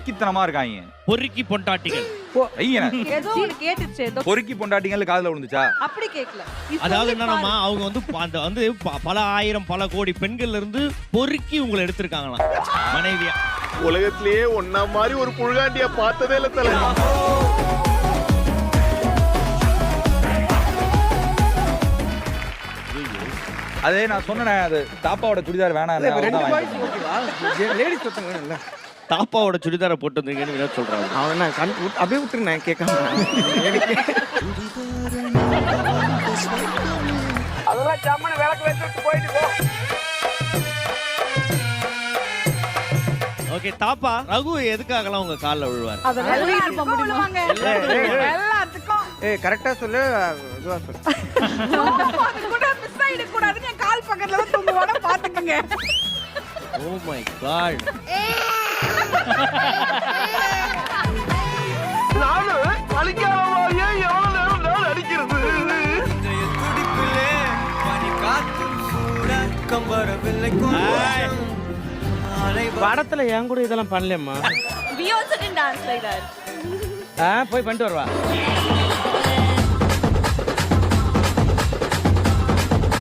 பொறுக்கித்தனமா இருக்காங்க. பொறுக்கி பொண்டாட்டிகள். ஐயா ஏதோ ஒண்ணு கேட்டுச்சு ஏதோ பொறுக்கி பொண்டாட்டிகள் காதுல விழுந்துச்சா? அப்படி கேட்கல. அதாவது என்னன்னா அவங்க வந்து அந்த வந்து பல ஆயிரம் பல கோடி பெண்கள்ல இருந்து பொறுக்கி உங்களை எடுத்திருக்காங்களாம் மனைவியா. உலகத்திலேயே ஒன்னா மாதிரி ஒரு புழுகாண்டியா பார்த்ததே இல்ல தல. அதே நான் சொன்னேன், அது தாப்பாவோட சுடிதார் வேணாம். லேடிஸ் ஒருத்தங்க தாப்பாவோட சுடிதாரை போட்டு வந்தீங்கன்னு வினோத் சொல்றாங்க. அவன் நான் அப்படியே விட்டுருந்தேன் கேட்காம. அதெல்லாம் ஜம்மனு விளக்கு வச்சுட்டு போயிட்டு போ. ஓகே தாப்பா, ரகு எதுக்காகலாம் உங்க கால்ல விழுவார்? அத வெள்ளையிட்டு போக முடியுமாங்க? எல்லாத்துக்கும் கரெக்டா சொல்லு, இதுவா சொல்லு. அது கூட மிஸ் ஆயிட கூடாதுன்னு என் கால் பக்கத்துல தான் தூங்குவானே பாத்துக்கங்க. Oh my God. நானு பலிக்காரமாயே எவ்வளவு நேரம் நான் அடிக்கிறது. படத்துல என் கூட இதெல்லாம் பண்ணலம்மா. We also didn't dance like that. போய் பண்ணிட்டு வருவா.